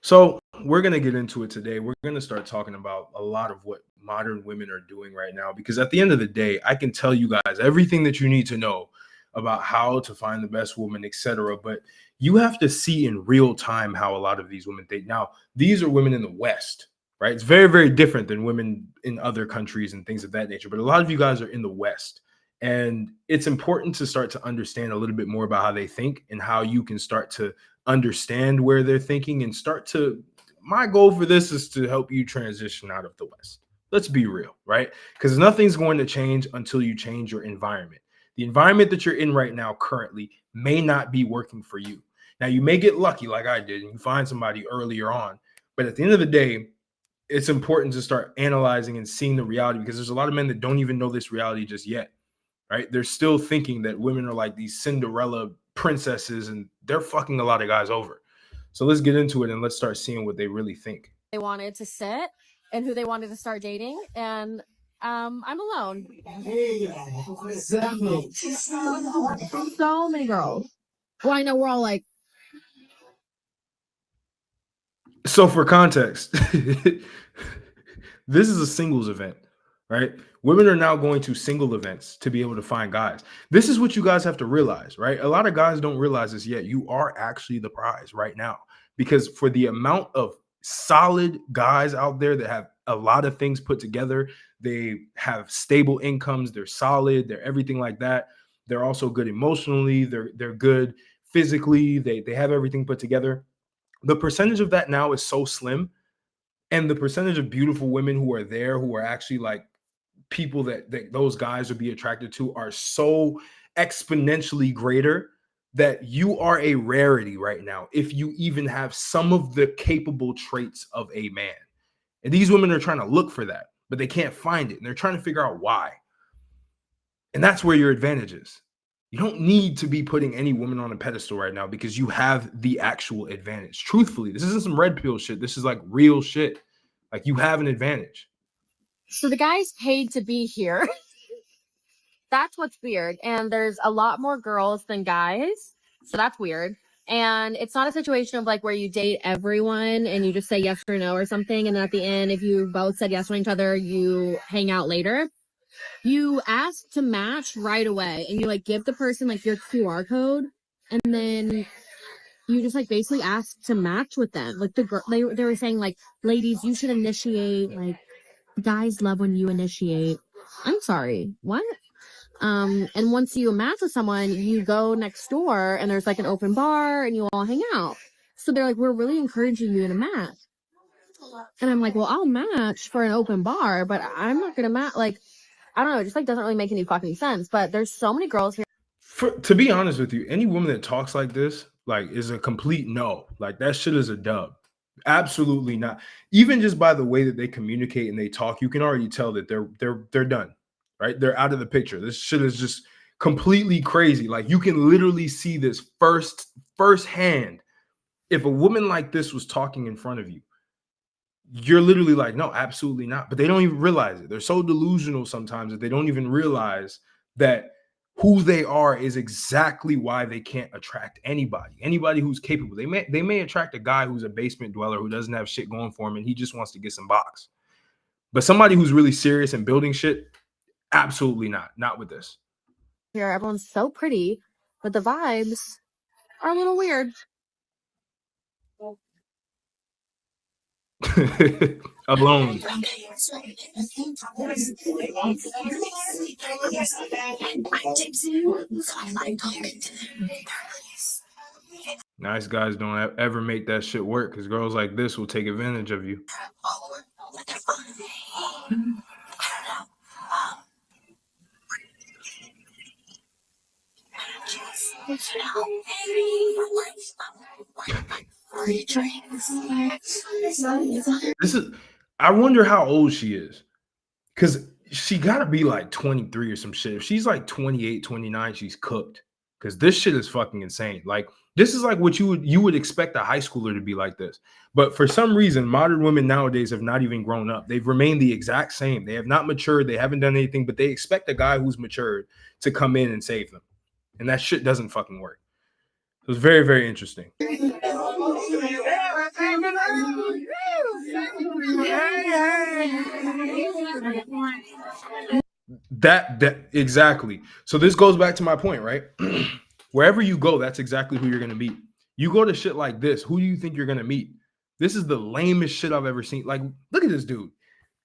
So we're gonna get into it today. We're gonna start talking about a lot of what modern women are doing right now, because at the end of the day, I can tell you guys everything that you need to know about how to find the best woman, etc. But you have to see in real time how a lot of these women think. Now, these are women in the West, right? It's very, very different than women in other countries and things of that nature. But a lot of you guys are in the West. And it's important to start to understand a little bit more about how they think and how you can start to understand where they're thinking and start to. My goal for this is to help you transition out of the West. Let's be real, right? Because nothing's going to change until you change your environment. The environment that you're in right now currently may not be working for you. Now, you may get lucky like I did and you find somebody earlier on, but at the end of the day, it's important to start analyzing and seeing the reality, because there's a lot of men that don't even know this reality just yet, right? They're still thinking that women are like these Cinderella princesses and they're fucking a lot of guys over. So let's get into it and let's start seeing what they really think. They wanted to sit and who they wanted to start dating, and I'm alone. So many girls. Well, I know we're all like, So for context, this is a singles event, right? Women are now going to single events to be able to find guys. This is what you guys have to realize, right? A lot of guys don't realize this yet. You are actually the prize right now, because for the amount of solid guys out there that have a lot of things put together, they have stable incomes, they're solid, they're everything like that. They're also good emotionally, they're good physically, they have everything put together. The percentage of that now is so slim, and the percentage of beautiful women who are there who are actually like people that those guys would be attracted to are so exponentially greater that you are a rarity right now if you even have some of the capable traits of a man. And these women are trying to look for that, but they can't find it, and they're trying to figure out why. And that's where your advantage is. You don't need to be putting any woman on a pedestal right now, because you have the actual advantage. Truthfully, this isn't some red pill shit. This is like real shit. Like, you have an advantage. so the guys paid to be here. That's what's weird. And there's a lot more girls than guys. So that's weird. And it's not a situation of like where you date everyone and you just say yes or no or something. And then at the end, if you both said yes to each other, you hang out later. You ask to match right away, and you like give the person like your QR code, and then you just like basically ask to match with them. Like the girl, they were saying like, ladies, you should initiate. Like, guys love when you initiate. I'm sorry, what? And once you match with someone, you go next door and there's like an open bar and you all hang out. So they're like, we're really encouraging you to match. And I'm like, well, I'll match for an open bar, but I'm not gonna match. Like, I don't know, it just like doesn't really make any fucking sense. But there's so many girls here. To be honest with you, any woman that talks like this, like, is a complete no. Like, that shit is a dub. Absolutely not. Even just by the way that they communicate and they talk, you can already tell that they're done, right? They're out of the picture. This shit is just completely crazy. Like, you can literally see this firsthand. If a woman like this was talking in front of you, you're literally like, no, absolutely not. But they don't even realize it. They're so delusional sometimes that they don't even realize that who they are is exactly why they can't attract anybody who's capable. They may attract a guy who's a basement dweller who doesn't have shit going for him and he just wants to get some box. But somebody who's really serious and building shit, absolutely not with this. Here, everyone's so pretty, but the vibes are a little weird. Alone. Nice guys don't ever make that shit work, because girls like this will take advantage of you. I wonder how old she is, because she got to be like 23 or some shit. If she's like 28, 29, she's cooked, because this shit is fucking insane. Like, this is like what you would expect a high schooler to be like this. But for some reason, modern women nowadays have not even grown up. They've remained the exact same. They have not matured. They haven't done anything, but they expect a guy who's matured to come in and save them. And that shit doesn't fucking work. It was very, very interesting. That exactly. So this goes back to my point, right? Wherever you go, that's exactly who you're gonna meet. You go to shit like this, who do you think you're gonna meet? This is the lamest shit I've ever seen. Like, look at this dude.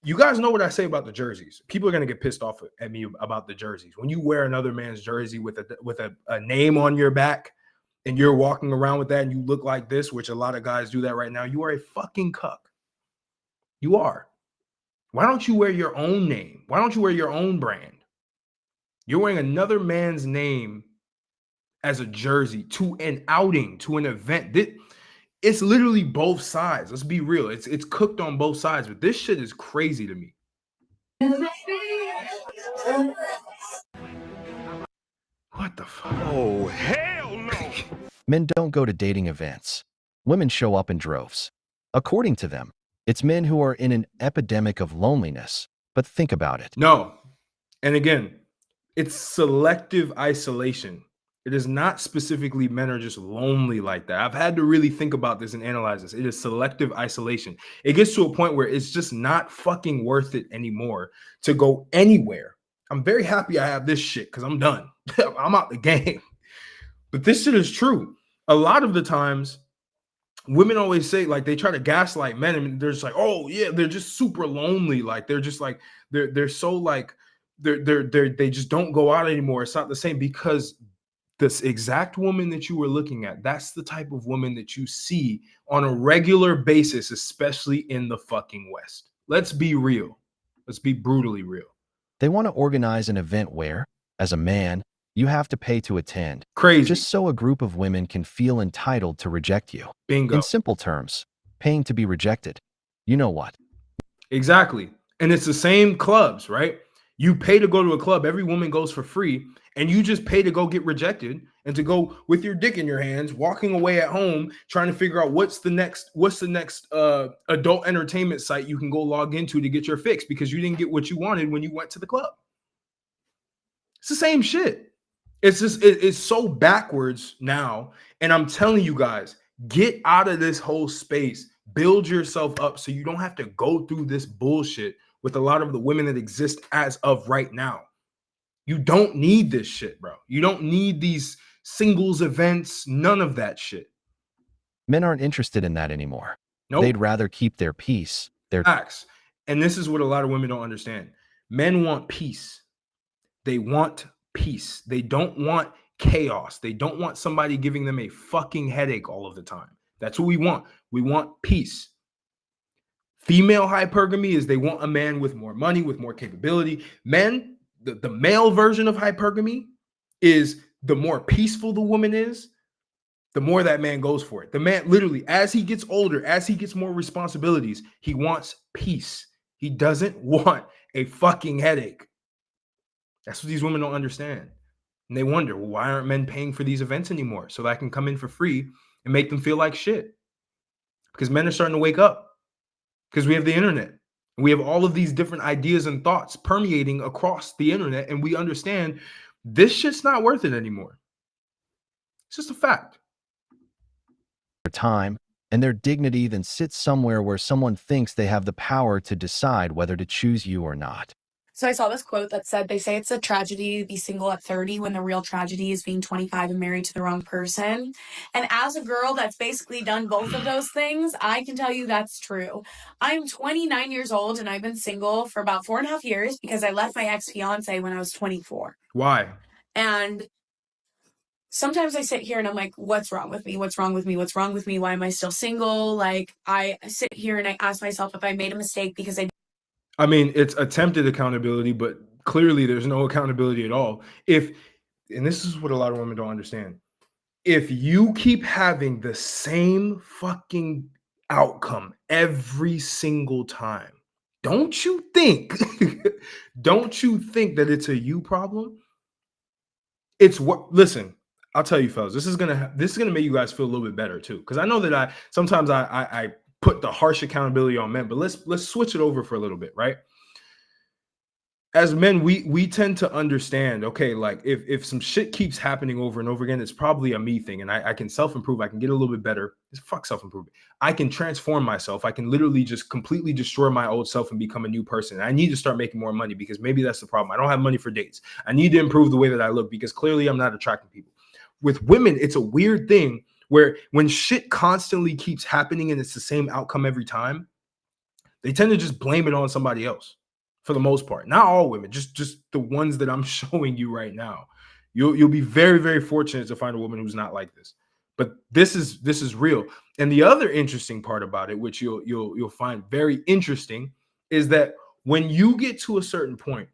You guys know what I say about the jerseys. People are gonna get pissed off at me about the jerseys. When you wear another man's jersey with a name on your back and you're walking around with that and you look like this, which a lot of guys do that right now, you are a fucking cuck. You are. Why don't you wear your own name? Why don't you wear your own brand? You're wearing another man's name as a jersey to an outing, to an event. It's literally both sides. Let's be real. It's cooked on both sides, but this shit is crazy to me. What the fuck? Oh, hell no! Men don't go to dating events. Women show up in droves. According to them, it's men who are in an epidemic of loneliness. But think about it. No. And again, it's selective isolation. It is not specifically men are just lonely like that. I've had to really think about this and analyze this. It is selective isolation. It gets to a point where it's just not fucking worth it anymore to go anywhere. I'm very happy I have this shit because I'm done. I'm out the game. But this shit is true. A lot of the times, women always say, like, they try to gaslight men, and they're just like, oh yeah, they're just super lonely. Like, they're just like, they're so like, they just don't go out anymore. It's not the same, because this exact woman that you were looking at, that's the type of woman that you see on a regular basis, especially in the fucking West. Let's be real. Let's be brutally real. They want to organize an event where, as a man, you have to pay to attend. Crazy. Just so a group of women can feel entitled to reject you. Bingo. In simple terms, paying to be rejected. You know what? Exactly. And it's the same clubs, right? You pay to go to a club, every woman goes for free, and you just pay to go get rejected and to go with your dick in your hands, walking away at home, trying to figure out what's the next adult entertainment site you can go log into to get your fix, because you didn't get what you wanted when you went to the club. It's the same shit. It's just, it's so backwards now. And I'm telling you guys, get out of this whole space, build yourself up so you don't have to go through this bullshit with a lot of the women that exist as of right now. You don't need this shit, bro. You don't need these singles events, none of that shit. Men aren't interested in that anymore. Nope. They'd rather keep their peace. Their facts. And this is what a lot of women don't understand. Men want peace. They want peace. They don't want chaos. They don't want somebody giving them a fucking headache all of the time. That's what we want. We want peace. Female hypergamy is they want a man with more money, with more capability. Men, the male version of hypergamy is the more peaceful the woman is, the more that man goes for it. The man, literally, as he gets older, as he gets more responsibilities, he wants peace. He doesn't want a fucking headache. That's what these women don't understand. And they wonder, well, why aren't men paying for these events anymore so that I can come in for free and make them feel like shit? Because men are starting to wake up, because we have the internet. We have all of these different ideas and thoughts permeating across the internet, and we understand this shit's not worth it anymore. It's just a fact. Time and their dignity then sits somewhere where someone thinks they have the power to decide whether to choose you or not. So I saw this quote that said, they say it's a tragedy to be single at 30 when the real tragedy is being 25 and married to the wrong person. And as a girl that's basically done both of those things, I can tell you that's true. I'm 29 years old and I've been single for about 4.5 years because I left my ex-fiance when I was 24. Why? And sometimes I sit here and I'm like, what's wrong with me? What's wrong with me? What's wrong with me? Why am I still single? Like, I sit here and I ask myself if I made a mistake because I mean, it's attempted accountability, but clearly there's no accountability at all. And this is what a lot of women don't understand. If you keep having the same fucking outcome every single time, don't you think, that it's a you problem? It's what, listen, I'll tell you fellas, this is gonna make you guys feel a little bit better too. Cause I know that I sometimes put the harsh accountability on men, but let's switch it over for a little bit, right? as men, we tend to understand, okay, like if some shit keeps happening over and over again, it's probably a me thing. And I can self-improve, I can get a little bit better. It's fuck self-improvement. I can transform myself. I can literally just completely destroy my old self and become a new person. I need to start making more money because maybe that's the problem. I don't have money for dates. I need to improve the way that I look because clearly I'm not attracting people. With women, it's a weird thing where when shit constantly keeps happening and it's the same outcome every time, they tend to just blame it on somebody else for the most part. Not all women, just the ones that I'm showing you right now. You'll be very, very fortunate to find a woman who's not like this. But this is real. And the other interesting part about it, which you'll find very interesting, is that when you get to a certain point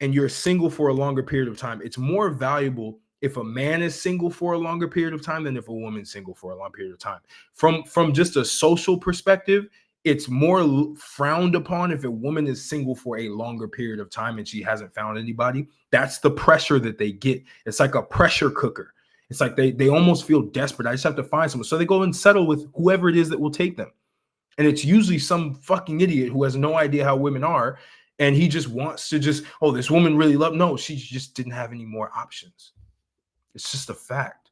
and you're single for a longer period of time, it's more valuable if a man is single for a longer period of time than if a woman's single for a long period of time. From just a social perspective, it's more frowned upon if a woman is single for a longer period of time and she hasn't found anybody. That's the pressure that they get. It's like a pressure cooker. It's like they almost feel desperate. I just have to find someone. So they go and settle with whoever it is that will take them. And it's usually some fucking idiot who has no idea how women are. And he just wants to just, oh, this woman really loved. No, she just didn't have any more options. It's just a fact.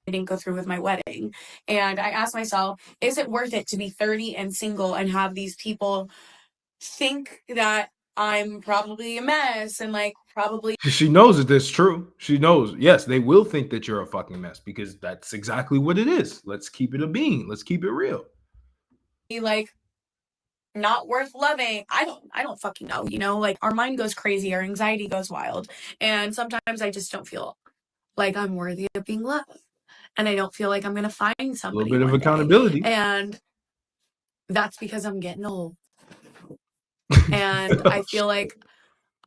I didn't go through with my wedding. And I asked myself, is it worth it to be 30 and single and have these people think that I'm probably a mess and like probably She knows that that's true. She knows. Yes, they will think that you're a fucking mess because that's exactly what it is. Let's keep it a bean. Let's keep it real. like not worth loving? I don't fucking know, you know? Like our mind goes crazy, our anxiety goes wild. And sometimes I just don't feel like I'm worthy of being loved. And I don't feel like I'm gonna find A little somebody bit of one day. accountability. And that's because I'm getting old. And I feel like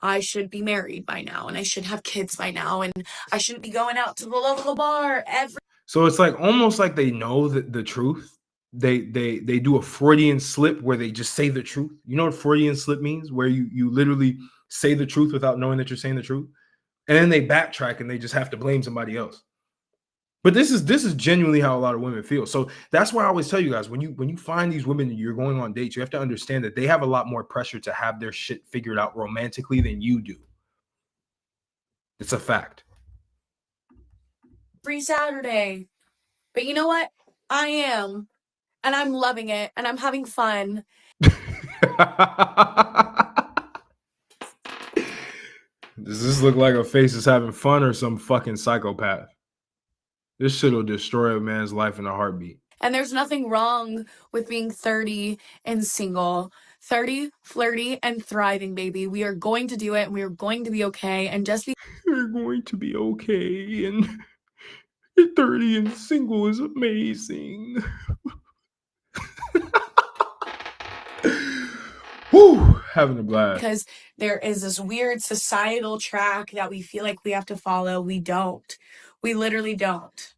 I should be married by now and I should have kids by now and I shouldn't be going out to the local bar every So it's like almost like they know the truth. They do a Freudian slip where they just say the truth. You know what Freudian slip means? Where you literally say the truth without knowing that you're saying the truth. And then they backtrack and they just have to blame somebody else. But this is genuinely how a lot of women feel. So that's why I always tell you guys, when you find these women and you're going on dates, you have to understand that they have a lot more pressure to have their shit figured out romantically than you do. It's a fact. Saturday. But you know what? I am. And I'm loving it and I'm having fun. Does this look like a face is having fun or some fucking psychopath? This shit will destroy a man's life in a heartbeat. And there's nothing wrong with being 30 and single. 30, flirty, and thriving, baby. We are going to do it and we are going to be okay. And just You're going to be okay, and 30 and single is amazing. Woo, having a blast. because there is this weird societal track that we feel like we have to follow, we don't. We literally don't.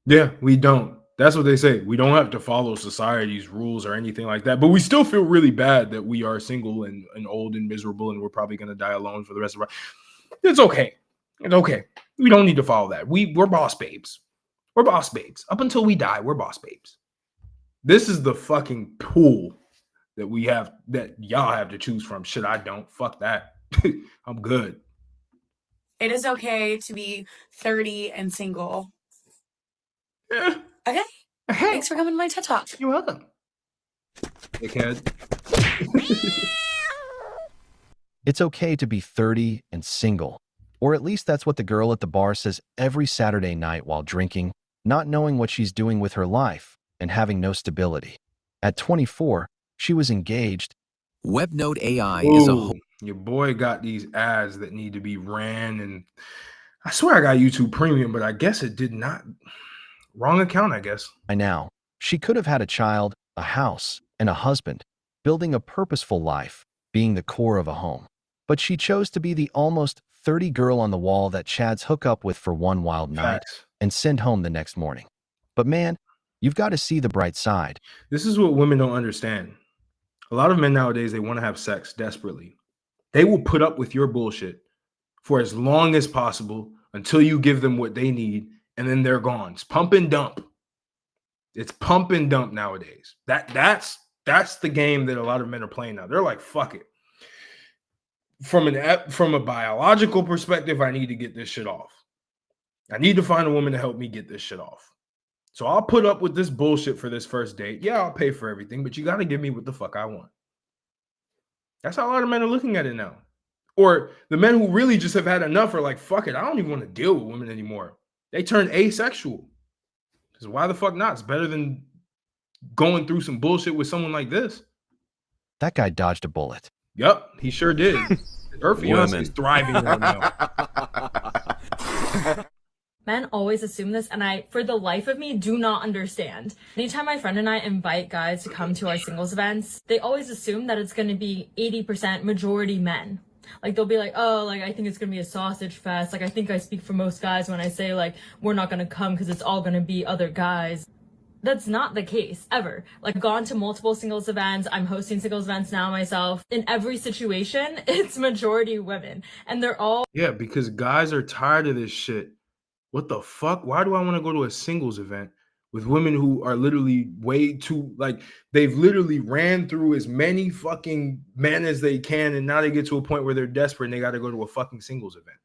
Yeah, we don't. That's what they say. We don't have to follow society's rules or anything like that. But we still feel really bad that we are single and old and miserable and we're probably going to die alone for the rest of our. It's okay. It's okay. We don't need to follow that. We're boss babes. We're boss babes. Up until we die, we're boss babes. This is the fucking pool that we have, that y'all have to choose from. Shit, I don't. Fuck that. I'm good. It is okay to be 30 and single. Yeah. Okay. Hey, Thanks for coming to my TED Talk. you're welcome. Dickhead. It's okay to be 30 and single. Or at least that's what the girl at the bar says every Saturday night while drinking, not knowing what she's doing with her life, and having no stability. At 24, she was engaged. WebNote AI is a Ooh, your boy got these ads that need to be ran, and I swear I got YouTube Premium, but I guess it did not. Wrong account, I guess. By now, she could have had a child, a house, and a husband, building a purposeful life, being the core of a home. But she chose to be the almost 30 girl on the wall that Chads hook up with for one wild night Facts. and send home the next morning. But man, you've got to see the bright side. This is what women don't understand. A lot of men nowadays, they want to have sex desperately. They will put up with your bullshit for as long as possible until you give them what they need, and then they're gone. It's pump and dump. It's pump and dump nowadays. That's the game that a lot of men are playing now. They're like, fuck it. from a biological perspective, I need to get this shit off. I need to find a woman to help me get this shit off. So I'll put up with this bullshit for this first date. Yeah, I'll pay for everything, but you got to give me what the fuck I want. That's how a lot of men are looking at it now. Or the men who really just have had enough are like, fuck it, I don't even want to deal with women anymore. They turn asexual. Because why the fuck not? It's better than going through some bullshit with someone like this. That guy dodged a bullet. Yep, he sure did. Her fiance is thriving right now. Men always assume this, and I, for the life of me, do not understand. Anytime my friend and I invite guys to come to our singles events, they always assume that it's going to be 80% majority men. Like, they'll be like, oh, like, I think it's going to be a sausage fest. Like, I think I speak for most guys when I say, like, we're not going to come because it's all going to be other guys. That's not the case, ever. Like, I've gone to multiple singles events. I'm hosting singles events now myself. In every situation, it's majority women. And they're all... Yeah, because guys are tired of this shit. What the fuck? Why do I want to go to a singles event with women who are literally way too, like, they've literally ran through as many fucking men as they can, and now they get to a point where they're desperate and they got to go to a fucking singles event.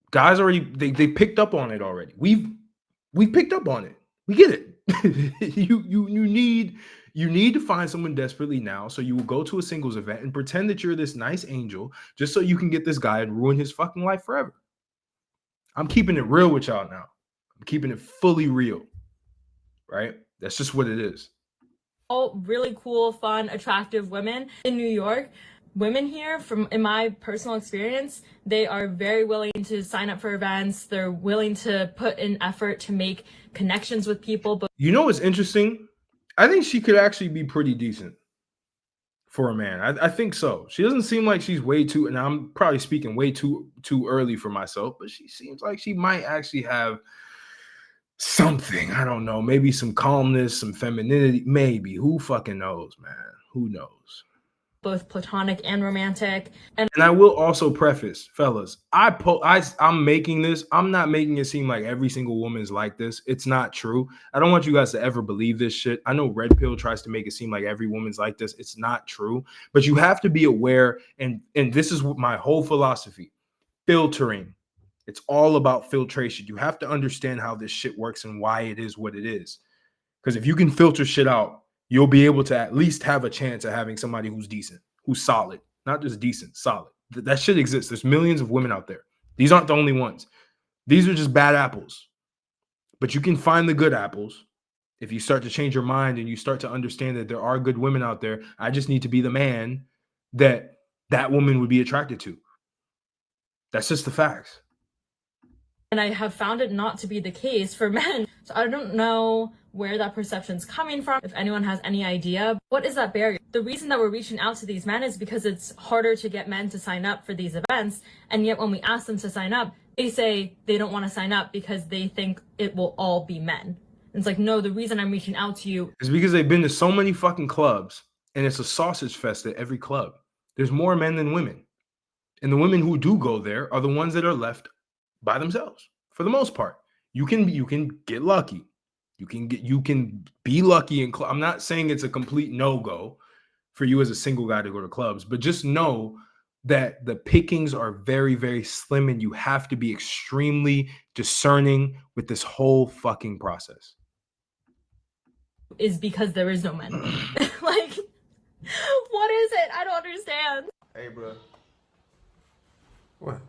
Guys already, they picked up on it already. We picked up on it. We get it. You need to find someone desperately now, so you will go to a singles event and pretend that you're this nice angel just so you can get this guy and ruin his fucking life forever. I'm keeping it real with y'all now. I'm keeping it fully real, right? That's just what it is. All really cool, fun, attractive women in New York. Women here, in my personal experience, they are very willing to sign up for events. They're willing to put in effort to make connections with people. But you know what's interesting? I think she could actually be pretty decent for a man. I think so. She doesn't seem like she's way too, and I'm probably speaking way too early for myself, but she seems like she might actually have something. I don't know. Maybe some calmness, some femininity. Maybe. Who fucking knows, man? Who knows? Both platonic and romantic. And I will also preface, fellas, I'm making this. I'm not making it seem like every single woman is like this. It's not true. I don't want you guys to ever believe this shit. I know Red Pill tries to make it seem like every woman's like this. It's not true. But you have to be aware, and this is my whole philosophy. Filtering. It's all about filtration. You have to understand how this shit works and why it is what it is. Because if you can filter shit out, you'll be able to at least have a chance of having somebody who's decent, who's solid, not just decent, solid. That shit exists. There's millions of women out there. These aren't the only ones. These are just bad apples. But you can find the good apples if you start to change your mind and you start to understand that there are good women out there. I just need to be the man that woman would be attracted to. That's just the facts. And I have found it not to be the case for men. So I don't know where that perception's coming from. If anyone has any idea, what is that barrier? The reason that we're reaching out to these men is because it's harder to get men to sign up for these events. And yet when we ask them to sign up, they say they don't want to sign up because they think it will all be men. And it's like, no, the reason I'm reaching out to you is because they've been to so many fucking clubs and it's a sausage fest at every club. There's more men than women. And the women who do go there are the ones that are left by themselves for the most part. You can get lucky. You can be lucky in I'm not saying it's a complete no-go for you as a single guy to go to clubs, but just know that the pickings are very, very slim and you have to be extremely discerning with this whole fucking process. Is because there is no men. Like, what is it? I don't understand. Hey, bro. What?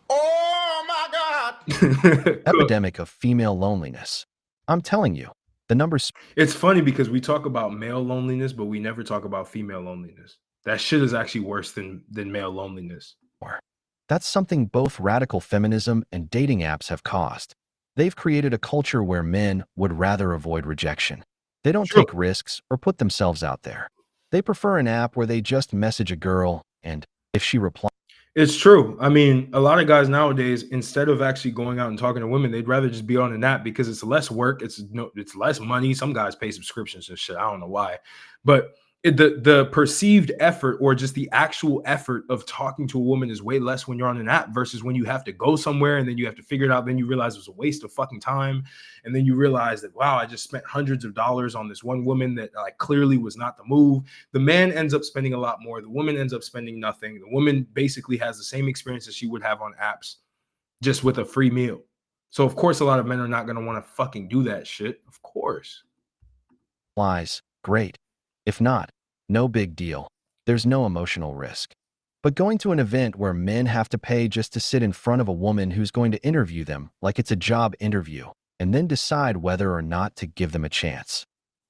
Oh my God! Epidemic of female loneliness. I'm telling you, the numbers. It's funny because we talk about male loneliness, but we never talk about female loneliness. That shit is actually worse than male loneliness. That's something both radical feminism and dating apps have caused. They've created a culture where men would rather avoid rejection. They don't take risks or put themselves out there. They prefer an app where they just message a girl, and if she replies, it's true. I mean, a lot of guys nowadays, instead of actually going out and talking to women, they'd rather just be on an app because it's less work. It's less money. Some guys pay subscriptions and shit. I don't know why, but the perceived effort or just the actual effort of talking to a woman is way less when you're on an app versus when you have to go somewhere and then you have to figure it out. Then you realize it was a waste of fucking time. And then you realize that, wow, I just spent hundreds of dollars on this one woman that like clearly was not the move. The man ends up spending a lot more. The woman ends up spending nothing. The woman basically has the same experience as she would have on apps, just with a free meal. So of course, a lot of men are not going to want to fucking do that shit. Of course. Lies, great. If not, no big deal. There's no emotional risk. But going to an event where men have to pay just to sit in front of a woman who's going to interview them like it's a job interview, and then decide whether or not to give them a chance.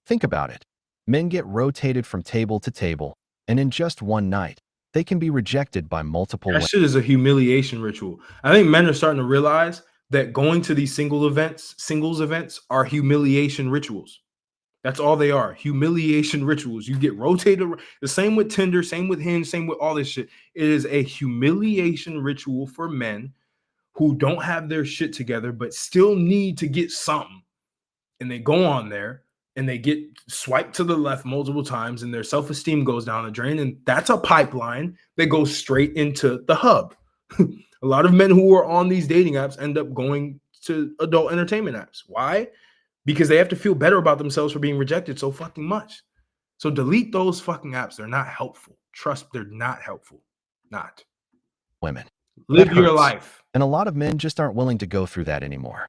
Think about it. Men get rotated from table to table, and in just one night, they can be rejected by multiple women. That shit is a humiliation ritual. I think men are starting to realize that going to these singles events are humiliation rituals. That's all they are. Humiliation rituals. You get rotated. The same with Tinder, same with Hinge, same with all this shit. It is a humiliation ritual for men who don't have their shit together, but still need to get something. And they go on there and they get swiped to the left multiple times and their self-esteem goes down the drain. And that's a pipeline that goes straight into the hub. A lot of men who are on these dating apps end up going to adult entertainment apps. Why? Because they have to feel better about themselves for being rejected so fucking much. So delete those fucking apps. They're not helpful. Trust, they're not helpful. Not. Women. Live That your hurts. life. And a lot of men just aren't willing to go through that anymore.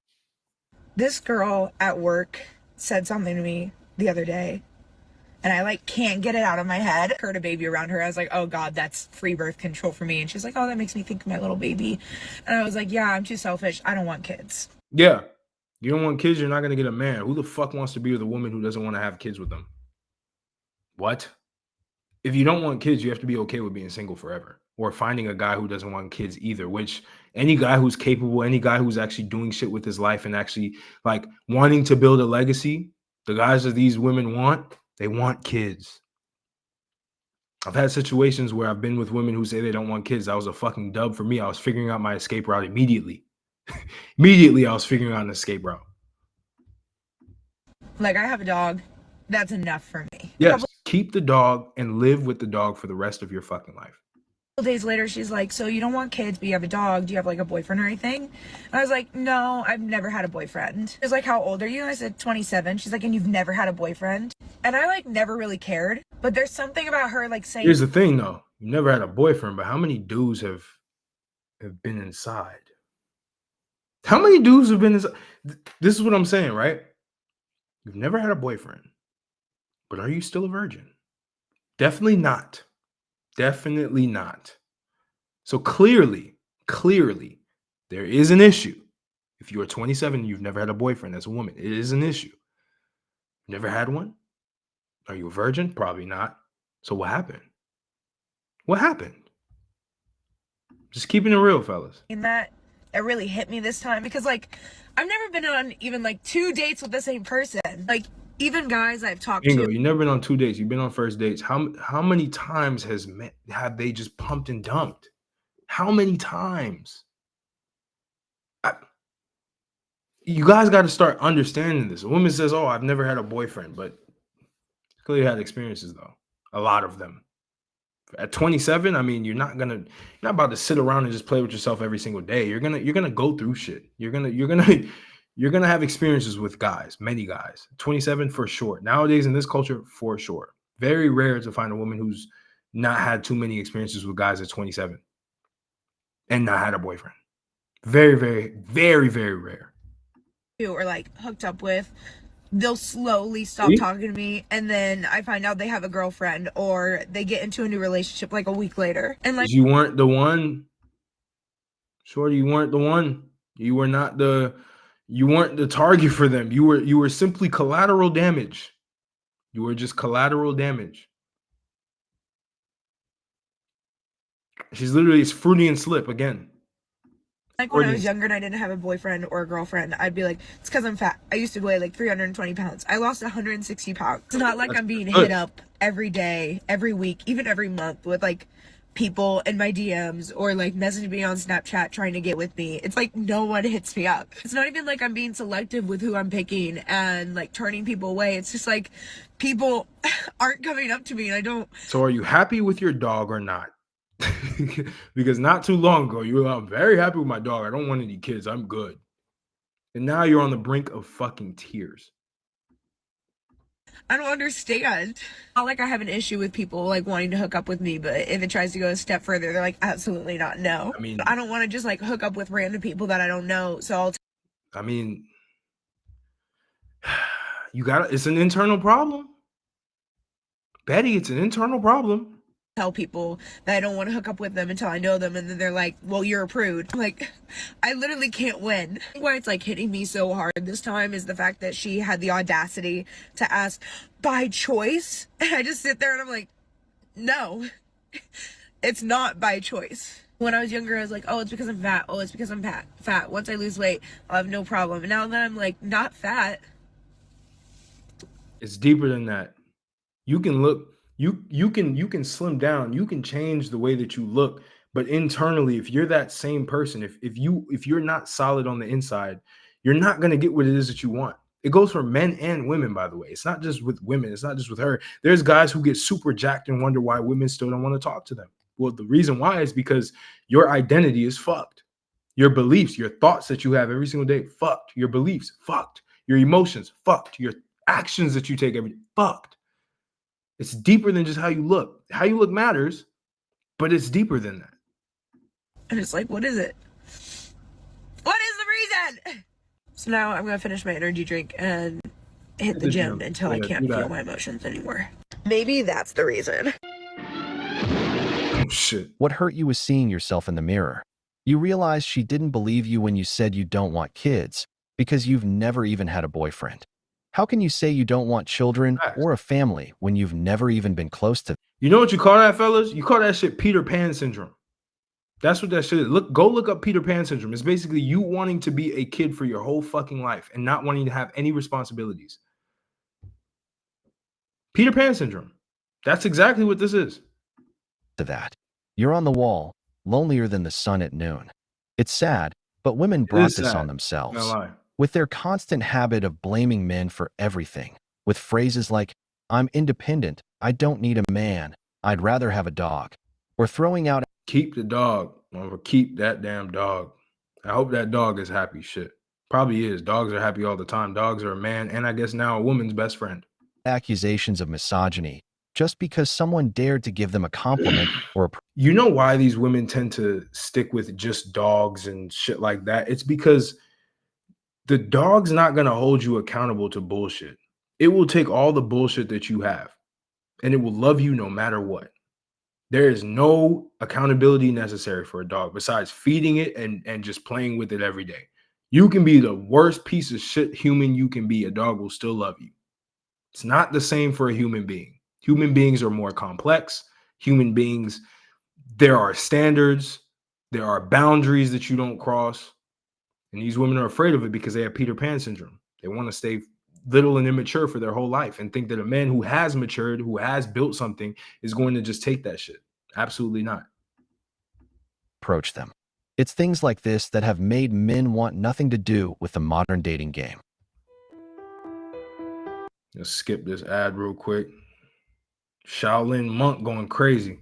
This girl at work said something to me the other day, and I like can't get it out of my head. Heard a baby around her. I was like, oh God, that's free birth control for me. And she's like, oh, that makes me think of my little baby. And I was like, yeah, I'm too selfish. I don't want kids. Yeah. You don't want kids, you're not going to get a man. Who the fuck wants to be with a woman who doesn't want to have kids with them? What? If you don't want kids, you have to be okay with being single forever or finding a guy who doesn't want kids either, which any guy who's capable, any guy who's actually doing shit with his life and actually like wanting to build a legacy, the guys that these women want, they want kids. I've had situations where I've been with women who say they don't want kids. That was a fucking dub for me. I was figuring out my escape route immediately. Immediately, I was figuring out an escape route. Like, I have a dog. That's enough for me. Yes, keep the dog and live with the dog for the rest of your fucking life. A couple days later, she's like, so you don't want kids, but you have a dog. Do you have like a boyfriend or anything? And I was like, no, I've never had a boyfriend. She was like, how old are you? And I said, 27. She's like, and you've never had a boyfriend? And I like never really cared. But there's something about her like saying, here's the thing though, you never had a boyfriend, but how many dudes have been inside? How many dudes have been inside? This is what I'm saying, right? You've never had a boyfriend, but are you still a virgin? Definitely not. Definitely not. So clearly, there is an issue. If you are 27 and you've never had a boyfriend as a woman, it is an issue. Never had one? Are you a virgin? Probably not. So what happened? What happened? Just keeping it real, fellas. in that it really hit me this time because like I've never been on even like 2 dates with the same person. Like even guys I've talked Bingo, to. you've never been on 2 dates. You've been on first dates. How many times have they just pumped and dumped? How many times? You guys got to start understanding this. A woman says, "Oh, I've never had a boyfriend," but clearly had experiences though. A lot of them. At 27, I mean, you're not about to sit around and just play with yourself every single day. You're gonna go through shit. You're gonna have experiences with guys, many guys. 27 for sure. Nowadays in this culture, for sure. Very rare to find a woman who's not had too many experiences with guys at 27 and not had a boyfriend. Very, very, very, very rare. Or like hooked up with, they'll slowly stop talking to me, and then I find out they have a girlfriend or they get into a new relationship like a week later. And like you weren't the one. Shorty, you weren't the one. You weren't the target for them. You were simply collateral damage. You were just collateral damage. She's literally, it's Fruity and Slip again. Like when I was younger and I didn't have a boyfriend or a girlfriend, I'd be like, it's because I'm fat. I used to weigh like 320 pounds. I lost 160 pounds. It's not like I'm being hit up every day, every week, even every month with like people in my DMs or like messaging me on Snapchat trying to get with me. It's like no one hits me up. It's not even like I'm being selective with who I'm picking and like turning people away. It's just like people aren't coming up to me and I don't. So are you happy with your dog or not? Because not too long ago, you were like, I'm very happy with my dog. I don't want any kids. I'm good. And now you're on the brink of fucking tears. I don't understand. Not like I have an issue with people like wanting to hook up with me, but if it tries to go a step further, they're like, absolutely not. No. I mean, I don't want to just like hook up with random people that I don't know. So I mean, it's an internal problem. Betty, it's an internal problem. tell people that I don't want to hook up with them until I know them, and then they're like, well, you're a prude. Like, I literally can't win. Why it's like hitting me so hard this time is the fact that she had the audacity to ask by choice, and I just sit there and I'm like, no, it's not by choice. When I was younger, I was like, oh, it's because I'm fat. Oh, it's because I'm fat. Once I lose weight, I'll have no problem. And now that I'm like not fat, it's deeper than that. You can look, you can slim down, you can change the way that you look, but internally, if you're that same person, if you're not solid on the inside, you're not gonna get what it is that you want. It goes for men and women, by the way. It's not just with women, it's not just with her. There's guys who get super jacked and wonder why women still don't want to talk to them. Well, the reason why is because your identity is fucked. Your beliefs, your thoughts that you have every single day, fucked. Your beliefs, fucked. Your emotions, fucked. Your actions that you take every day, fucked. It's deeper than just how you look. How you look matters, but it's deeper than that. and it's like, what is it? What is the reason? So now I'm gonna finish my energy drink and hit the gym until I can't feel my emotions anymore. Maybe that's the reason. Oh, shit. What hurt you was seeing yourself in the mirror. You realized she didn't believe you when you said you don't want kids because you've never even had a boyfriend. How can you say you don't want children or a family when you've never even been close to them? You know what you call that, fellas? You call that shit Peter Pan syndrome. That's what that shit is. Go look up Peter Pan syndrome. It's basically you wanting to be a kid for your whole fucking life and not wanting to have any responsibilities. Peter Pan syndrome. That's exactly what this is. To that. You're on the wall, lonelier than the sun at noon. It's sad, but women brought this on themselves. No lie. With their constant habit of blaming men for everything, with phrases like, I'm independent, I don't need a man, I'd rather have a dog, or throwing out, keep the dog, or keep that damn dog. I hope that dog is happy. Shit. Probably is. Dogs are happy all the time. Dogs are a man, and I guess now a woman's best friend. accusations of misogyny, just because someone dared to give them a compliment or a You know why these women tend to stick with just dogs and shit like that? It's because the dog's not going to hold you accountable to bullshit. It will take all the bullshit that you have and it will love you no matter what. There is no accountability necessary for a dog besides feeding it and just playing with it every day. You can be the worst piece of shit human you can be. A dog will still love you. It's not the same for a human being. Human beings are more complex. Human beings, there are standards. There are boundaries that you don't cross. And these women are afraid of it because they have Peter Pan syndrome. They want to stay little and immature for their whole life and think that a man who has matured, who has built something, is going to just take that shit. Absolutely not. approach them. It's things like this that have made men want nothing to do with the modern dating game. Let's skip this ad real quick. Shaolin monk going crazy.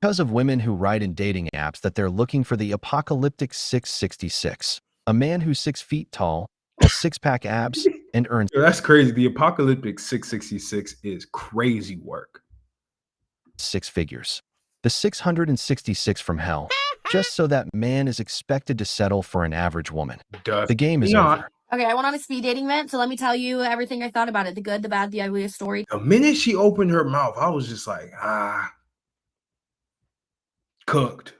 Because of women who write in dating apps that they're looking for the apocalyptic 666, a man who's 6 feet tall, has six-pack abs, and earns Yo, that's crazy. The apocalyptic 666 is crazy work. 6 figures. The 666 from hell, just so that man is expected to settle for an average woman. The game is over. Okay, I went on a speed dating event, so let me tell you everything I thought about it. The good, the bad, the ugly, story. The minute she opened her mouth, I was just like, cooked.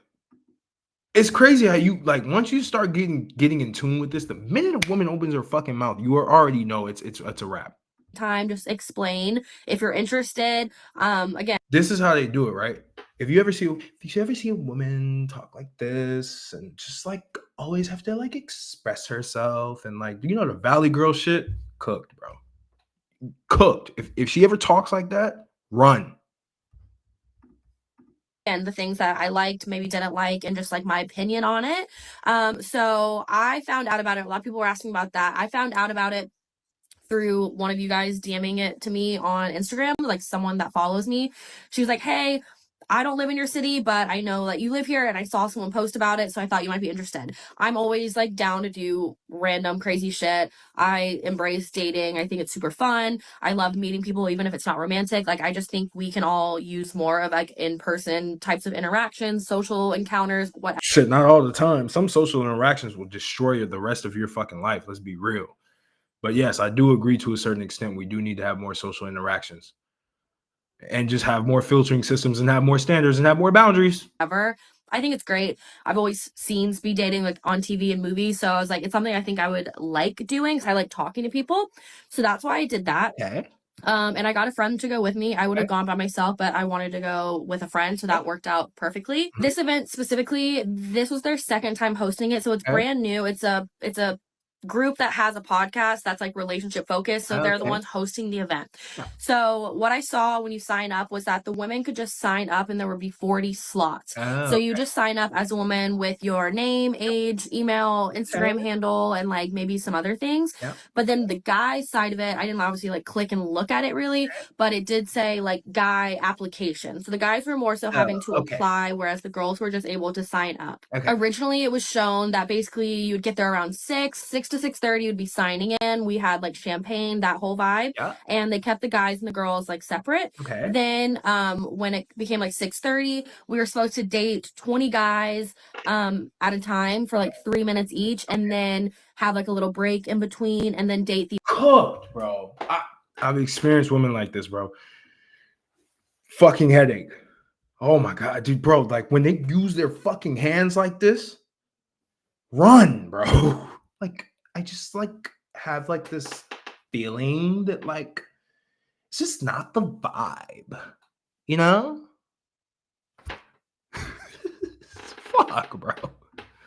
It's crazy how you, like, once you start getting in tune with this, the minute a woman opens her fucking mouth, you already know it's a wrap. Time, just explain if you're interested. Again, This is how they do it, right? If you ever see a woman talk like this and just like always have to like express herself and like, you know, the Valley Girl shit, cooked, bro. Cooked. If she ever talks like that, run. and the things that I liked, maybe didn't like, and just like my opinion on it. So I found out about it. A lot of people were asking about that. I found out about it through one of you guys DMing it to me on Instagram, like someone that follows me. She was like, hey, I don't live in your city, but I know that you live here and I saw someone post about it, so I thought you might be interested. I'm always like down to do random crazy shit. I embrace dating. I think it's super fun. I love meeting people even if it's not romantic. Like I just think we can all use more of like in-person types of interactions, social encounters, whatever. Shit, not all the time. Some social interactions will destroy the rest of your fucking life. Let's be real. But yes, I do agree to a certain extent. We do need to have more social interactions and just have more filtering systems and have more standards and have more boundaries. I think it's great. I've always seen speed dating like on TV and movies. So I was like, it's something I think I would like doing because I like talking to people. So that's why I did that. Okay. And I got a friend to go with me. I would have gone by myself, but I wanted to go with a friend. So that worked out perfectly. This event specifically, this was their second time hosting it. So it's brand new. It's a group that has a podcast that's like relationship focused. So they're the ones hosting the event. So what I saw when you sign up was that the women could just sign up and there would be 40 slots. So you just sign up as a woman with your name, age, email, Instagram handle, and like maybe some other things. But then the guy side of it, I didn't obviously like click and look at it really, but it did say like guy application. So the guys were more so having to apply, whereas the girls were just able to sign up. Originally it was shown that basically you'd get there around 6 to 6:30, you'd be signing in. We had like champagne, that whole vibe. And they kept the guys and the girls like separate. Then when it became like 6:30, we were supposed to date 20 guys at a time for like 3 minutes each, and then have like a little break in between, and then date the Cooked, bro. I've experienced women like this, bro. Fucking headache. Oh my god, dude, bro. Like when they use their fucking hands like this, run, bro. Like I just like have like this feeling that like it's just not the vibe, you know? Fuck, bro.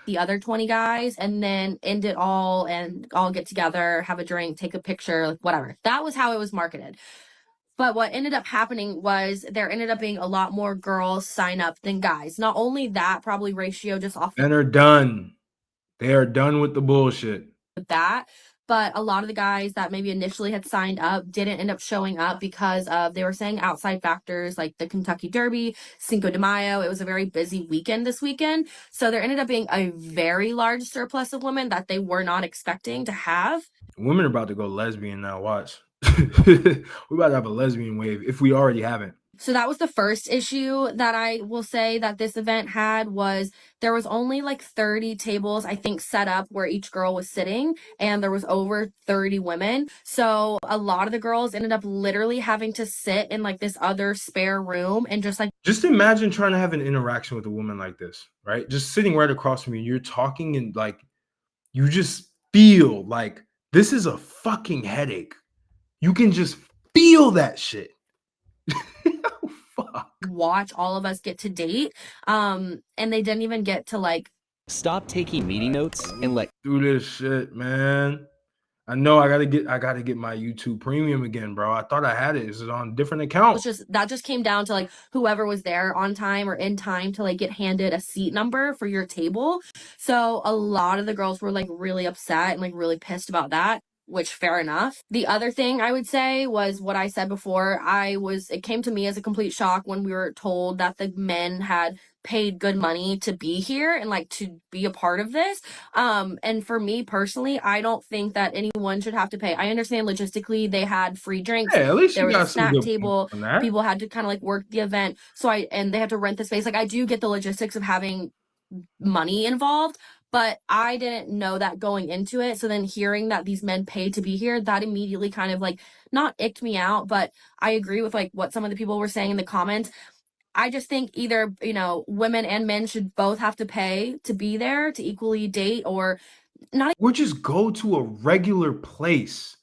the other 20 guys, and then end it all and all get together, have a drink, take a picture, like whatever. That was how it was marketed. But what ended up happening was there ended up being a lot more girls sign up than guys. Not only that, probably ratio just off Men are done. They are done with the bullshit. that, but a lot of the guys that maybe initially had signed up didn't end up showing up because of, they were saying outside factors like the Kentucky Derby, Cinco de Mayo. It was a very busy weekend this weekend. So there ended up being a very large surplus of women that they were not expecting to have. Women are about to go lesbian now, watch. We're about to have a lesbian wave if we already haven't. So that was the first issue that I will say that this event had, was there was only like 30 tables, I think, set up where each girl was sitting, and there was over 30 women. So a lot of the girls ended up literally having to sit in like this other spare room and just imagine trying to have an interaction with a woman like this, right? Just sitting right across from you, you're talking and like you just feel like this is a fucking headache. You can just feel that shit. Fuck. Watch all of us get to date. And they didn't even get to like Stop taking meeting notes and let do this shit, man. I know I gotta get my YouTube premium again, bro. I thought I had it. It's on a different account. That just came down to like whoever was there on time or in time to like get handed a seat number for your table. So a lot of the girls were like really upset and like really pissed about that, which fair enough. The other thing I would say was what I said before. It came to me as a complete shock when we were told that the men had paid good money to be here and like to be a part of this. And for me personally, I don't think that anyone should have to pay. I understand logistically they had free drinks. Hey, at least there you was got a snack some good table. on that. People had to kind of like work the event. And they had to rent the space. Like I do get the logistics of having money involved, but I didn't know that going into it. So then hearing that these men pay to be here, that immediately kind of like not icked me out, but I agree with like what some of the people were saying in the comments. I just think either, women and men should both have to pay to be there to equally date, or just go to a regular place.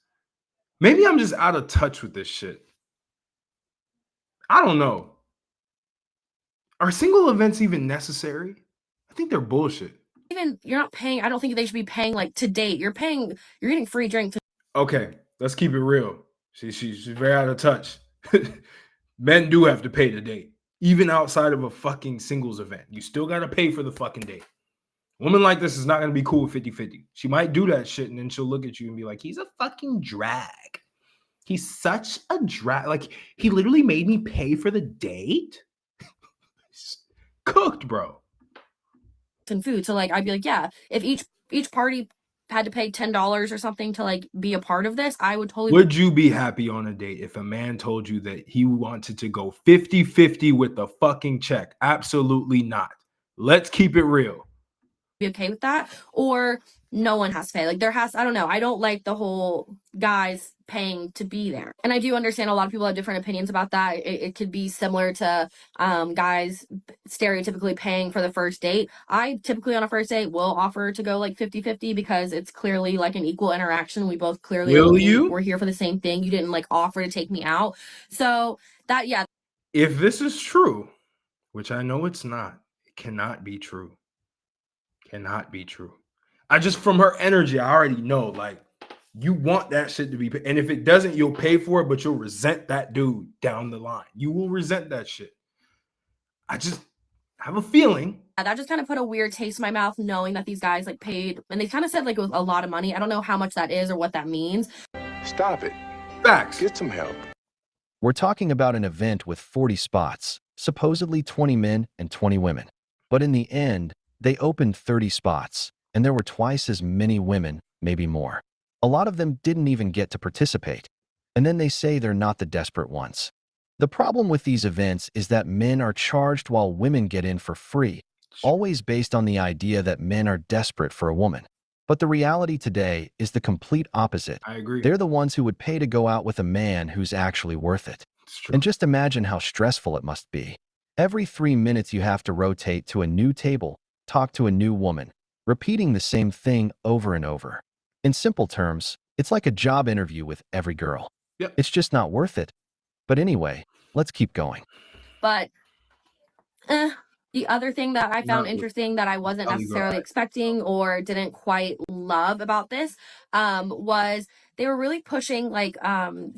Maybe I'm just out of touch with this shit. I don't know. Are single events even necessary? I think they're bullshit. Even you're not paying. I don't think they should be paying like to date. You're getting free drink. Okay, let's keep it real. She's very out of touch. Men do have to pay to date. even outside of a fucking singles event. You still got to pay for the fucking date. A woman like this is not going to be cool with 50-50. She might do that shit and then she'll look at you and be like, he's a fucking drag. He's such a drag. Like, he literally made me pay for the date. Cooked, bro. And food. So like I'd be like, yeah, if each party had to pay $10 or something to like be a part of this, I would totally. Would you be happy on a date if a man told you that he wanted to go 50-50 with the fucking check? Absolutely not. Let's keep it real. Be okay with that, or no one has to pay. Like I don't know. I don't like the whole guys paying to be there. And I do understand a lot of people have different opinions about that. It could be similar to guys stereotypically paying for the first date. I typically on a first date will offer to go like 50-50 because it's clearly like an equal interaction. We both clearly we're here for the same thing. You didn't like offer to take me out. So that, yeah. If this is true, which I know it's not, it cannot be true. Cannot be true. I just, from her energy, I already know, like, you want that shit to be paid. And if it doesn't, you'll pay for it, but you'll resent that dude down the line. You will resent that shit. I just have a feeling. That just kind of put a weird taste in my mouth, knowing that these guys like paid, and they kind of said like it was a lot of money. I don't know how much that is or what that means. Stop it. Facts. Get some help. We're talking about an event with 40 spots, supposedly 20 men and 20 women. But in the end, they opened 30 spots, and there were twice as many women, maybe more. A lot of them didn't even get to participate. And then they say they're not the desperate ones. The problem with these events is that men are charged while women get in for free, always based on the idea that men are desperate for a woman. But the reality today is the complete opposite. I agree. They're the ones who would pay to go out with a man who's actually worth it. And just imagine how stressful it must be. Every 3 minutes you have to rotate to a new table, talk to a new woman, repeating the same thing over and over. In simple terms, it's like a job interview with every girl. Yep. It's just not worth it. But anyway, let's keep going. But the other thing that I found interesting that I wasn't necessarily expecting or didn't quite love about this was they were really pushing like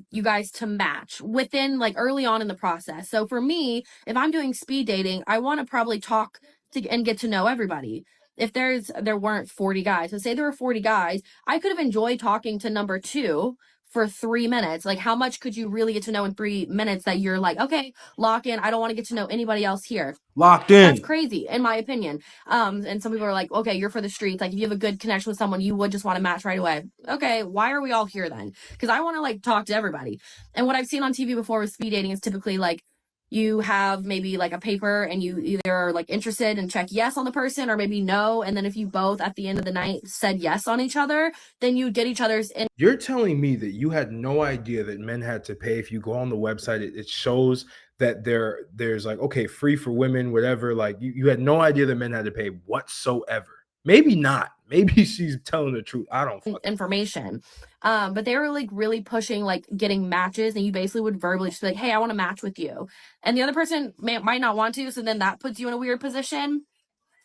you guys to match within like early on in the process. So for me, if I'm doing speed dating, I want to probably talk to and get to know everybody. If there weren't 40 guys, so say there were 40 guys, I could have enjoyed talking to number 2 for 3 minutes. Like, how much could you really get to know in 3 minutes that you're like, okay, lock in. I don't want to get to know anybody else here. Locked in. That's crazy, in my opinion. And some people are like, okay, you're for the streets. Like, if you have a good connection with someone, you would just want to match right away. Okay, why are we all here then? Because I want to like talk to everybody. And what I've seen on TV before with speed dating is typically like you have maybe like a paper and you either are like interested and check yes on the person or maybe no. And then if you both at the end of the night said yes on each other, then you get each other's. You're telling me that you had no idea that men had to pay. If you go on the website, it shows that there's like, okay, free for women, whatever. Like you had no idea that men had to pay whatsoever. Maybe not. Maybe she's telling the truth. I don't information. But they were like really pushing like getting matches, and you basically would verbally just be like, hey, I want to match with you. And the other person might not want to, so then that puts you in a weird position.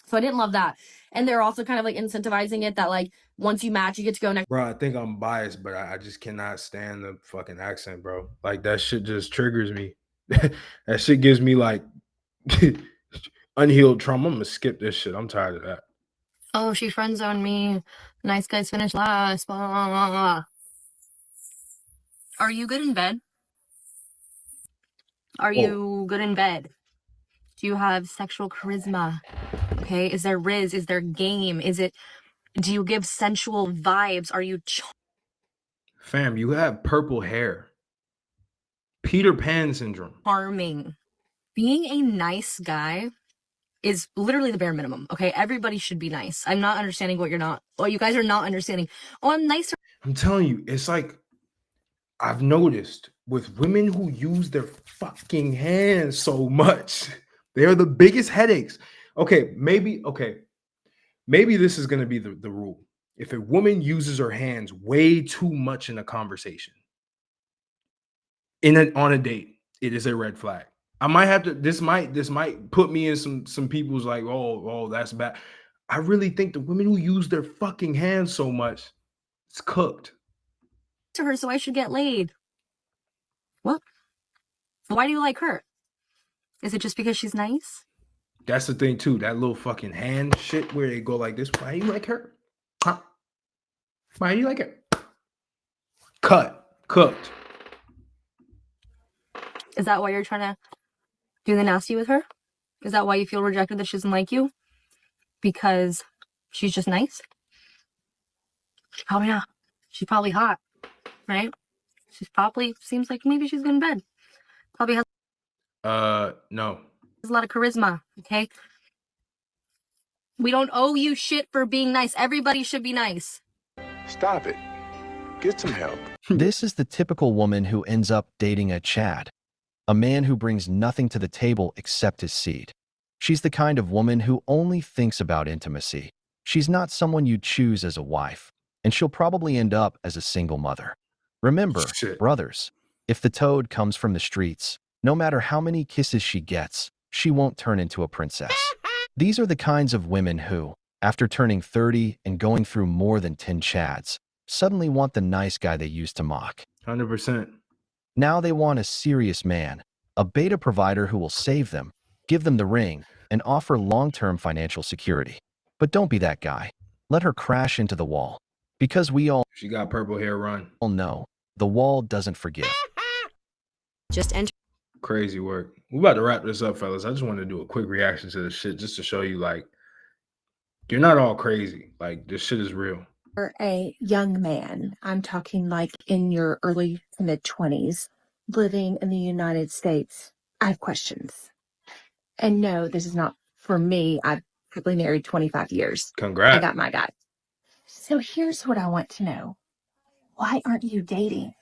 So I didn't love that. And they're also kind of like incentivizing it that like once you match, you get to go next. Bro, I think I'm biased, but I just cannot stand the fucking accent, bro. Like that shit just triggers me. That shit gives me like unhealed trauma. I'm gonna skip this shit. I'm tired of that. Oh, she friend zoned me. Nice guys finish last. Blah, blah, blah. Are you good in bed? Are you good in bed? Do you have sexual charisma? Okay. Is there riz? Is there game? Do you give sensual vibes? Are you Fam, you have purple hair. Peter Pan syndrome. charming? Being a nice guy is literally the bare minimum. Okay. Everybody should be nice. I'm not understanding what you guys are not understanding. Oh, I'm nicer. I'm telling you, it's like I've noticed with women who use their fucking hands so much, they're the biggest headaches. Okay, maybe this is going to be the rule. If a woman uses her hands way too much in a conversation, on a date, it is a red flag. I might have to, this might put me in some people's like, oh, that's bad. I really think the women who use their fucking hands so much, it's cooked. To her, so I should get laid. What? Why do you like her? Is it just because she's nice? That's the thing too. That little fucking hand shit where they go like this. Why you like her? Huh? Why you like her? Cooked. Is that why you're trying to do the nasty with her? Is that why you feel rejected, that she doesn't like you? Because she's just nice? Probably not. She's probably hot, right? She's probably, seems like maybe she's good in bed. Probably has No. a lot of charisma, okay? We don't owe you shit for being nice. Everybody should be nice. Stop it. Get some help. This is the typical woman who ends up dating a Chad, a man who brings nothing to the table except his seed. She's the kind of woman who only thinks about intimacy. She's not someone you'd choose as a wife, and she'll probably end up as a single mother. Remember, Shit. brothers, if the toad comes from the streets, no matter how many kisses she gets, she won't turn into a princess. These are the kinds of women who, after turning 30 and going through more than 10 Chads, suddenly want the nice guy they used to mock. 100%. Now they want a serious man, a beta provider who will save them, give them the ring, and offer long-term financial security. But don't be that guy. Let her crash into the wall. Because we all She got purple hair, run. know the wall doesn't forgive. Just enter. Crazy work. We about to wrap this up, fellas. I just wanted to do a quick reaction to this shit just to show you, like, you're not all crazy. Like, this shit is real. For a young man, I'm talking like in your early to mid 20s, living in the United States, I have questions. And no, this is not for me. I've probably married 25 years. Congrats. I got my guy. So here's what I want to know. Why aren't you dating?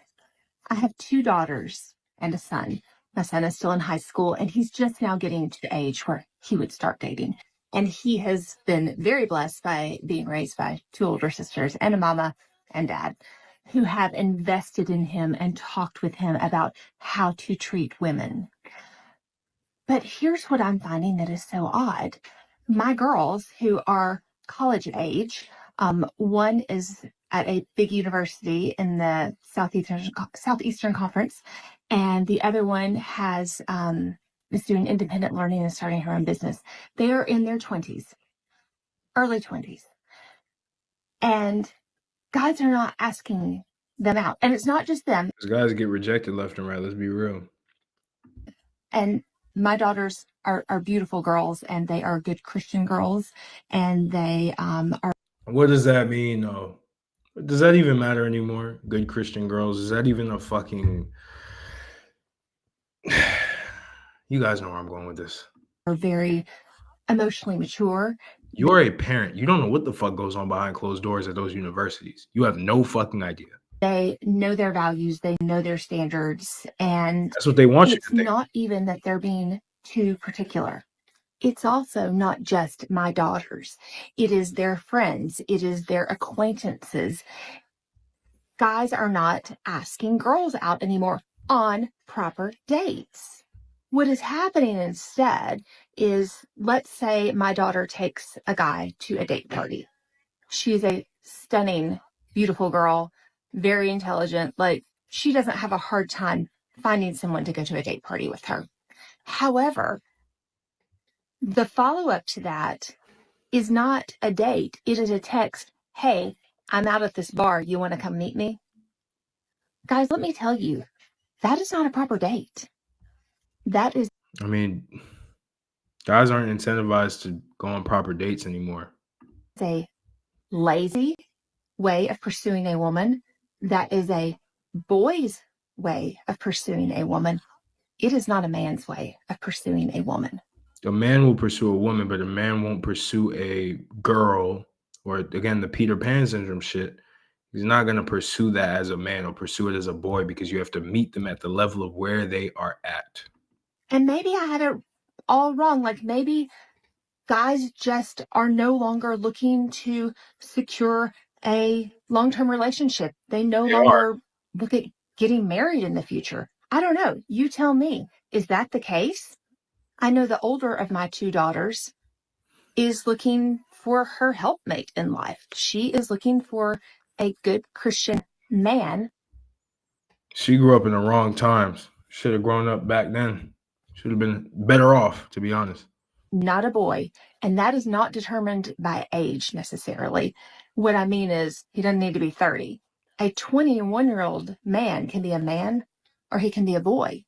I have 2 daughters and a son. My son is still in high school, and he's just now getting to the age where he would start dating. And he has been very blessed by being raised by 2 older sisters and a mama and dad who have invested in him and talked with him about how to treat women. But here's what I'm finding that is so odd. My girls who are college age, one is at a big university in the Southeastern Conference, and the other one is doing independent learning and starting her own business. They are in their 20s, early 20s. And guys are not asking them out. And it's not just them. These guys get rejected left and right. Let's be real. And my daughters are beautiful girls, and they are good Christian girls, and they are. What does that mean, though? Does that even matter anymore? Good Christian girls? Is that even a fucking... You guys know where I'm going with this. Are very emotionally mature. You're a parent. You don't know what the fuck goes on behind closed doors at those universities. You have no fucking idea. They know their values. They know their standards. And that's what they want you to it's think. not even that they're being too particular. It's also not just my daughters. It is their friends. It is their acquaintances. Guys are not asking girls out anymore on proper dates. What is happening instead is, let's say my daughter takes a guy to a date party. She's a stunning, beautiful girl, very intelligent. Like, she doesn't have a hard time finding someone to go to a date party with her. However, the follow-up to that is not a date. It is a text. Hey, I'm out at this bar. You want to come meet me? Guys, let me tell you, that is not a proper date. That is... I mean, guys aren't incentivized to go on proper dates anymore. It's a lazy way of pursuing a woman. That is a boy's way of pursuing a woman. It is not a man's way of pursuing a woman. A man will pursue a woman, but a man won't pursue a girl, or again, the Peter Pan syndrome shit. He's not going to pursue that as a man or pursue it as a boy, because you have to meet them at the level of where they are at. And maybe I had it all wrong. Like, maybe guys just are no longer looking to secure a long-term relationship. They no longer look at getting married in the future. I don't know. You tell me. Is that the case? I know the older of my 2 daughters is looking for her helpmate in life. She is looking for a good Christian man. She grew up in the wrong times. Should have grown up back then. Should have been better off, to be honest. Not a boy. And that is not determined by age necessarily. What I mean is, he doesn't need to be 30. A 21-year-old man can be a man or he can be a boy.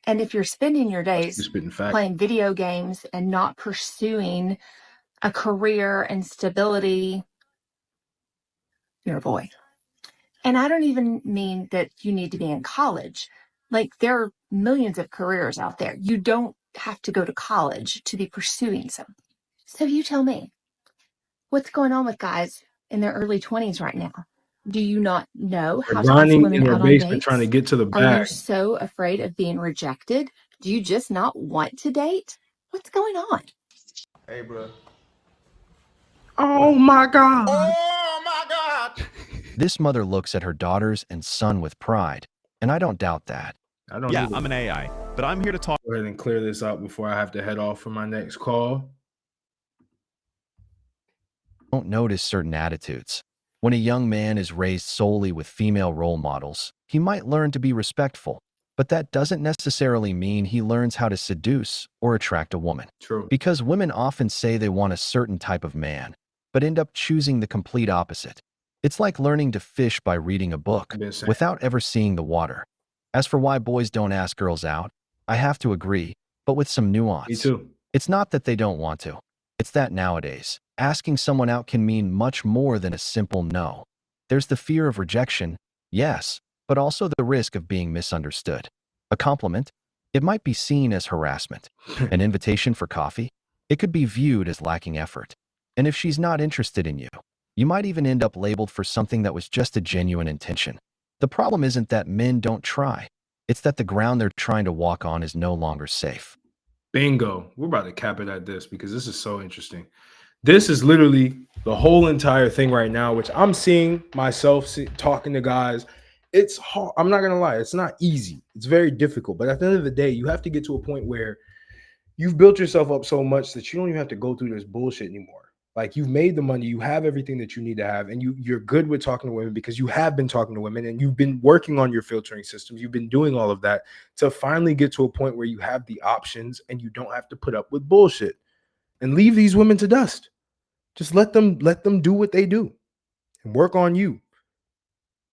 And if you're spending your You're days spitting facts. playing video games and not pursuing a career and stability, you're a boy. And I don't even mean that you need to be in college. Like, there are millions of careers out there. You don't have to go to college to be pursuing something. So you tell me, what's going on with guys in their early 20s right now? Do you not know They're how to ask grinding in women their out on basement trying to dates? get to the Are you bag. so afraid of being rejected? Do you just not want to date? What's going on? Hey, bro. Oh my God. Oh my God! This mother looks at her daughters and son with pride, and I don't doubt that. I don't Yeah, either. I'm an AI, but I'm here to talk. Go ahead and clear this up before I have to head off for my next call. Don't notice certain attitudes. When a young man is raised solely with female role models, he might learn to be respectful, but that doesn't necessarily mean he learns how to seduce or attract a woman. True. Because women often say they want a certain type of man, but end up choosing the complete opposite. It's like learning to fish by reading a book Been saying. without ever seeing the water. As for why boys don't ask girls out, I have to agree, but with some Me nuance. too. It's not that they don't want to. It's that nowadays, asking someone out can mean much more than a simple no. There's the fear of rejection, yes, but also the risk of being misunderstood. A compliment? It might be seen as harassment. An invitation for coffee? It could be viewed as lacking effort. And if she's not interested in you, you might even end up labeled for something that was just a genuine intention. The problem isn't that men don't try. It's that the ground they're trying to walk on is no longer safe. Bingo. We're about to cap it at this because this is so interesting. This is literally the whole entire thing right now, which I'm seeing myself talking to guys. It's hard. I'm not going to lie. It's not easy. It's very difficult. But at the end of the day, you have to get to a point where you've built yourself up so much that you don't even have to go through this bullshit anymore. Like, you've made the money, you have everything that you need to have, and you're good with talking to women because you have been talking to women and you've been working on your filtering systems. You've been doing all of that to finally get to a point where you have the options and you don't have to put up with bullshit and leave these women to dust. Just let them do what they do and work on you.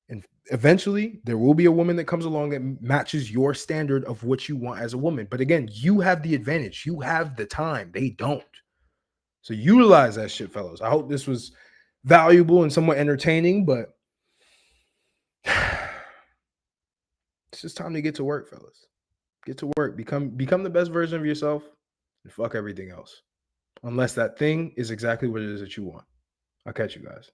And eventually there will be a woman that comes along that matches your standard of what you want as a woman. But again, you have the advantage. You have the time. They don't. So utilize that shit, fellas. I hope this was valuable and somewhat entertaining, but it's just time to get to work, fellas. Get to work. Become the best version of yourself and fuck everything else. Unless that thing is exactly what it is that you want. I'll catch you guys.